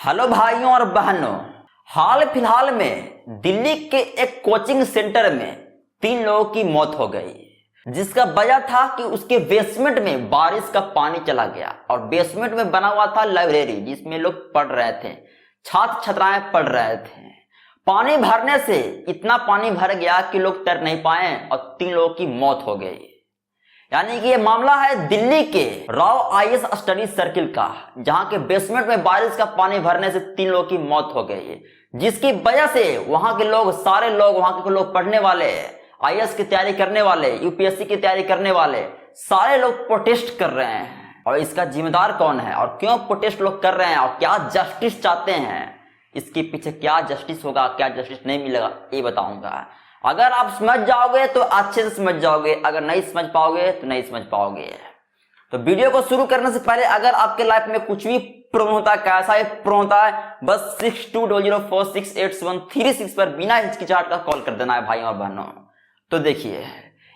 Hello भाइयों और बहनों, हाल फिलहाल में दिल्ली के एक कोचिंग सेंटर में 3 लोगों की मौत हो गई, जिसका वजह था कि उसके बेसमेंट में बारिश का पानी चला गया और बेसमेंट में बना हुआ था लाइब्रेरी जिसमें लोग पढ़ रहे थे, छात्र छात्राएं पढ़ रहे थे। पानी भरने से इतना पानी भर गया कि लोग तैर नहीं पाए और 3 लोगों की मौत हो गई। यानी कि ये मामला है दिल्ली के राव आईएएस स्टडी सर्किल का, जहां के बेसमेंट में बारिश का पानी भरने से 3 लोगों की मौत हो गई, जिसकी वजह से वहां के लोग, सारे लोग, वहां के लोग पढ़ने वाले, आईएएस की तैयारी करने वाले, यूपीएससी की तैयारी करने वाले, सारे लोग प्रोटेस्ट कर रहे हैं। और इसका जिम्मेदार कौन है और क्यों प्रोटेस्ट लोग कर रहे हैं और क्या जस्टिस चाहते हैं, इसके पीछे क्या जस्टिस होगा, क्या जस्टिस नहीं मिलेगा, ये बताऊंगा। अगर आप समझ जाओगे तो अच्छे से समझ जाओगे, अगर नहीं समझ पाओगे तो नहीं समझ पाओगे। तो वीडियो को शुरू करने से पहले अगर आपके लाइफ में कुछ भी प्रॉब्लम होता है, कैसा ही प्रॉब्लम होता है, बस 6200468736 पर बिना हिचकिचाहट का कॉल कर देना है भाई और बहनों। तो देखिए,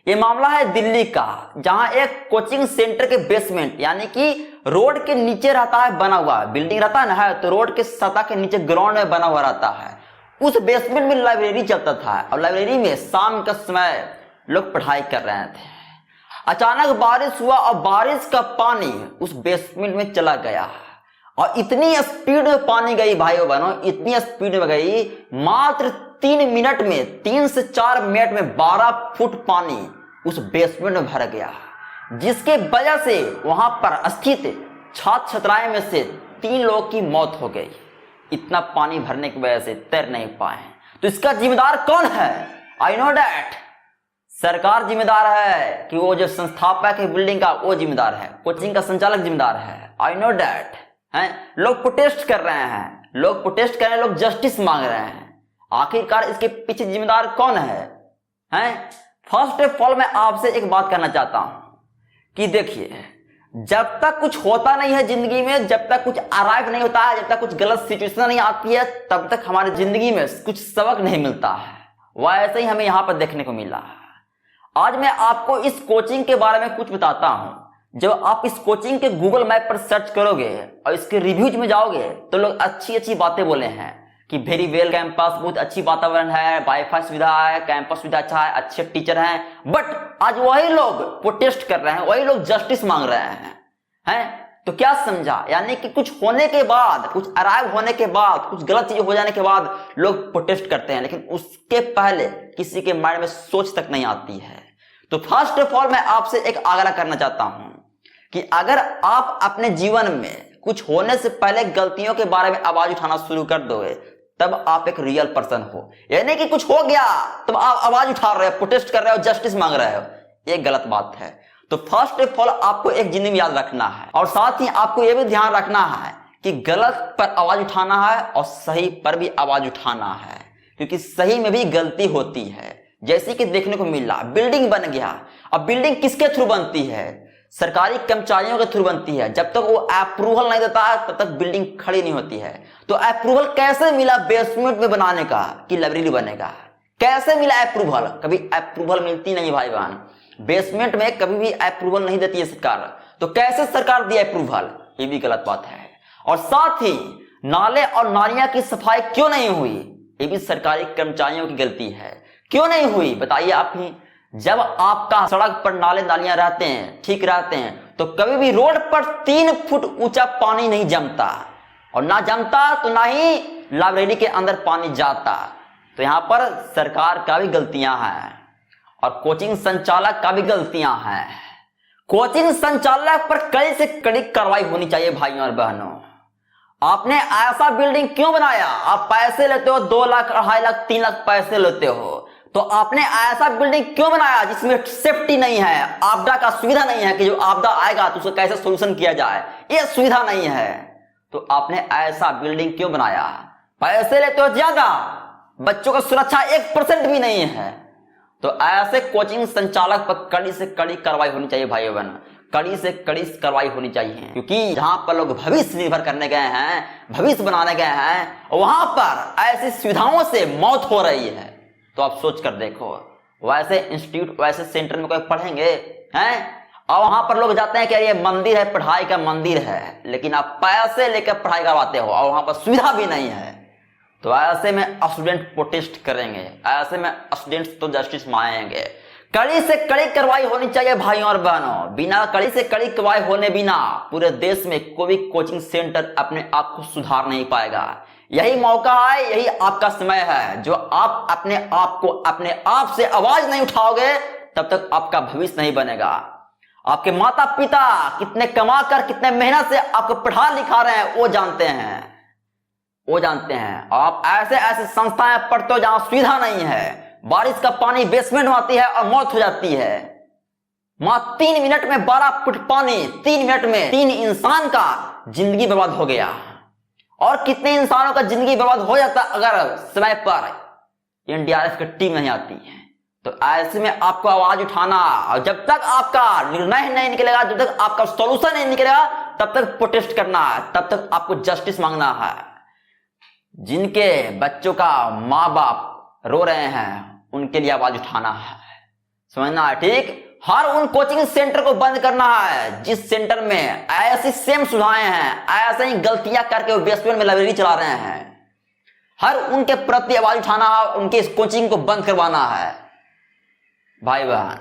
ये मामला है दिल्ली का, जहां एक कोचिंग सेंटर के बेसमेंट यानी कि रोड के नीचे रहता है बना हुआ, बिल्डिंग रहता है ना, तो रोड के सतह के नीचे ग्राउंड में बना हुआ रहता है। उस बेसमेंट में लाइब्रेरी चलता था और लाइब्रेरी में शाम का समय लोग पढ़ाई कर रहे थे। अचानक बारिश हुआ और बारिश का पानी उस बेसमेंट में चला गया और इतनी स्पीड में पानी गई भाइयों बहनों, इतनी स्पीड में गई, मात्र 3 मिनट में, 3 से 4 मिनट में 12 फुट पानी उस बेसमेंट में भर गया, जिसके वजह से वहां पर स्थित छात्र छात्राएं में से 3 लोगों की मौत हो गई। इतना पानी भरने की वजह से तैर नहीं पाए। तो इसका जिम्मेदार कौन है? आई नो डैट सरकार जिम्मेदार है कि वो जो संस्थापक है बिल्डिंग का, वो जिम्मेदार है, कोचिंग का संचालक जिम्मेदार है। आई नो डैट है। लोग प्रोटेस्ट कर रहे हैं, लोग प्रोटेस्ट कर रहे हैं, लोग जस्टिस मांग रहे हैं। आखिरकार इसके पीछे जिम्मेदार कौन है? फर्स्ट ऑफ ऑल मैं आपसे एक बात कहना चाहता हूं कि देखिए, जब तक कुछ होता नहीं है जिंदगी में, जब तक कुछ अराइव नहीं होता है, जब तक कुछ गलत सिचुएशन नहीं आती है, तब तक हमारी जिंदगी में कुछ सबक नहीं मिलता है। वैसे ही हमें यहां पर देखने को मिला। आज मैं आपको इस कोचिंग के बारे में कुछ बताता हूं। जब आप इस कोचिंग के गूगल मैप पर सर्च करोगे और इसके रिव्यूज में जाओगे तो लोग अच्छी अच्छी बातें बोले हैं कि वेरी वेल कैंपस, बहुत अच्छी वातावरण है, वाईफाई सुविधा है, कैंपस सुविधा अच्छा है, अच्छे टीचर हैं। बट आज वही लोग प्रोटेस्ट कर रहे हैं, वही लोग जस्टिस मांग रहे हैं। तो क्या समझा? यानी कि कुछ होने के बाद, कुछ अराइव होने के बाद, कुछ गलत चीजें हो जाने के बाद लोग प्रोटेस्ट करते हैं, लेकिन उसके पहले किसी के माइंड में सोच तक नहीं आती है। तो फर्स्ट ऑफ ऑल मैं आपसे एक आग्रह करना चाहता हूं कि अगर आप अपने जीवन में कुछ होने से पहले गलतियों के बारे में आवाज उठाना शुरू कर दोगे, तब आप एक रियल पर्सन हो। यानी कि कुछ हो गया तब आप आवाज उठा रहे हो, प्रोटेस्ट कर रहे हो, जस्टिस मांग रहे हो, ये गलत बात है। तो फर्स्ट ऑफ ऑल आपको एक जिंदगी में याद रखना है और साथ ही आपको यह भी ध्यान रखना है कि गलत पर आवाज उठाना है और सही पर भी आवाज उठाना है, क्योंकि सही में भी गलती होती है। जैसे कि देखने को मिला, बिल्डिंग बन गया। अब बिल्डिंग किसके थ्रू बनती है? सरकारी कर्मचारियों के थ्रू बनती है। जब तक वो अप्रूवल नहीं देता है तब तक बिल्डिंग खड़ी नहीं होती है। तो अप्रूवल कैसे मिला बेसमेंट में बनाने का कि लाइब्रेरी बनेगा? कैसे मिला अप्रूवल? कभी अप्रूवल मिलती नहीं भाई बहन, बेसमेंट में कभी भी अप्रूवल नहीं देती है सरकार। तो कैसे सरकार दी अप्रूवल? ये भी गलत बात है। और साथ ही नाले और नालियां की सफाई क्यों नहीं हुई? ये भी सरकारी कर्मचारियों की गलती है। क्यों नहीं हुई बताइए आप ही। जब आपका सड़क पर नाले नालियां रहते हैं, ठीक रहते हैं, तो कभी भी रोड पर 3 फुट ऊंचा पानी नहीं जमता, और ना जमता तो ना ही लाइब्रेरी के अंदर पानी जाता। तो यहां पर सरकार का भी गलतियां हैं और कोचिंग संचालक का भी गलतियां हैं। कोचिंग संचालक पर कड़ी से कड़ी कार्रवाई होनी चाहिए भाइयों और बहनों। आपने ऐसा बिल्डिंग क्यों बनाया? आप पैसे लेते हो, 2 लाख, 2.5 लाख, 3 लाख पैसे लेते हो, तो आपने ऐसा बिल्डिंग क्यों बनाया जिसमें सेफ्टी नहीं है, आपदा का सुविधा नहीं है कि जो आपदा आएगा तो उसका कैसे सोल्यूशन किया जाए, ये सुविधा नहीं है। तो आपने ऐसा बिल्डिंग क्यों बनाया? पैसे लेते हो ज्यादा, बच्चों का सुरक्षा 1% भी नहीं है। तो ऐसे कोचिंग संचालक पर कड़ी से कड़ी कार्रवाई होनी चाहिए भाई बहन, कड़ी से कड़ी कार्रवाई होनी चाहिए। क्योंकि जहां पर लोग भविष्य निर्भर करने गए हैं, भविष्य बनाने गए हैं, वहां पर ऐसी सुविधाओं से मौत हो रही है। तो आप सोच कर देखो, वैसे इंस्टीट्यूट, वैसे सेंटर में कोई पढ़ेंगे हैं? और वहां पर लोग जाते हैं कि ये मंदिर है, पढ़ाई का मंदिर है, लेकिन आप पैसे लेकर पढ़ाई करवाते हो और वहां पर सुविधा भी नहीं है। तो ऐसे में स्टूडेंट प्रोटेस्ट करेंगे, ऐसे में स्टूडेंट्स तो जस्टिस मांगेंगे। कड़ी से कड़ी कार्रवाई होनी चाहिए भाइयों और बहनों। बिना कड़ी से कड़ी कार्रवाई होने बिना पूरे देश में कोई भी कोचिंग सेंटर अपने आप को सुधार नहीं पाएगा। यही मौका है, यही आपका समय है। जो आप अपने आप को अपने आप से आवाज नहीं उठाओगे तब तक आपका भविष्य नहीं बनेगा। आपके माता पिता कितने कमा कर, कितने मेहनत से आपको पढ़ा लिखा रहे हैं वो जानते हैं, वो जानते हैं। आप ऐसे ऐसे संस्थाएं पढ़ते हो जहां सुविधा नहीं है, बारिश का पानी बेसमेंट में आती है और मौत हो जाती है। मां 3 मिनट में 12 फुट पानी, 3 मिनट में 3 इंसान का जिंदगी बर्बाद हो गया। और कितने इंसानों का जिंदगी बर्बाद हो जाता अगर समय पर एनडीआरएफ की टीम नहीं आती है। तो ऐसे में आपको आवाज उठाना, और जब तक आपका निर्णय नहीं निकलेगा, जब तक आपका सॉल्यूशन नहीं निकलेगा, तब तक प्रोटेस्ट करना है, तब तक आपको जस्टिस मांगना है। जिनके बच्चों का माँ बाप रो रहे हैं उनके लिए आवाज उठाना है, समझना है, ठीक। हर उन कोचिंग सेंटर को बंद करना है जिस सेंटर में ऐसी सेम सुविधाएं हैं, ऐसे ही गलतियां करके वो बेसमेंट में लाइब्रेरी चला रहे हैं। हर उनके प्रति आवाज उठाना है, उनके इस कोचिंग को बंद करवाना है भाई बहन,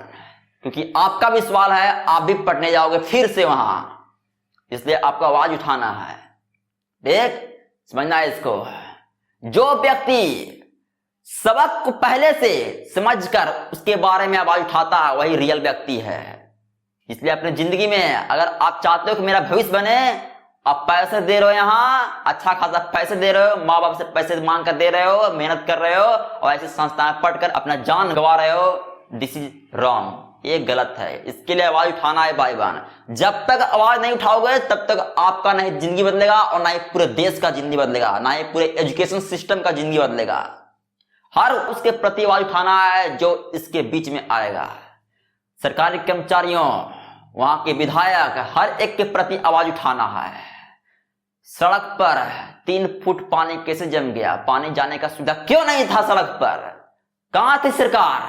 क्योंकि आपका भी सवाल है, आप भी पढ़ने जाओगे फिर से वहां, इसलिए आपको आवाज उठाना है। देख, समझना है इसको। जो व्यक्ति सबक को पहले से समझकर उसके बारे में आवाज उठाता है वही रियल व्यक्ति है। इसलिए अपनी जिंदगी में अगर आप चाहते हो कि मेरा भविष्य बने, आप पैसे दे रहे हो, यहाँ अच्छा खासा पैसे दे रहे हो, माँ बाप से पैसे मांग कर दे रहे हो, मेहनत कर रहे हो और ऐसी संस्थाएं पढ़कर अपना जान गंवा रहे हो, दिस इज रॉन्ग, ये गलत है। इसके लिए आवाज उठाना है भाई बहन। जब तक आवाज नहीं उठाओगे तब तक आपका नहीं जिंदगी बदलेगा और ना ही पूरे देश का जिंदगी बदलेगा, ना ही पूरे एजुकेशन सिस्टम का जिंदगी बदलेगा। हर उसके प्रति आवाज उठाना है जो इसके बीच में आएगा। सरकारी कर्मचारियों, वहां के विधायक, हर एक के प्रति आवाज उठाना है। सड़क पर 3 फुट पानी कैसे जम गया? पानी जाने का सुविधा क्यों नहीं था सड़क पर? कहां थी सरकार,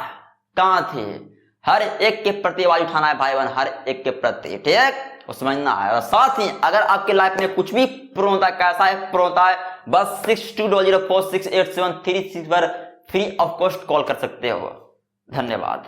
कहां थी? हर एक के प्रति आवाज उठाना है भाई बहन, हर एक के प्रति, ठीक, और समझना है। और साथ ही अगर आपके लाइफ में कुछ भी प्रॉब्लम होता है, कैसा है प्रॉब्लम होता है, बस 62046873 पर फ्री ऑफ कॉस्ट कॉल कर सकते हो। धन्यवाद।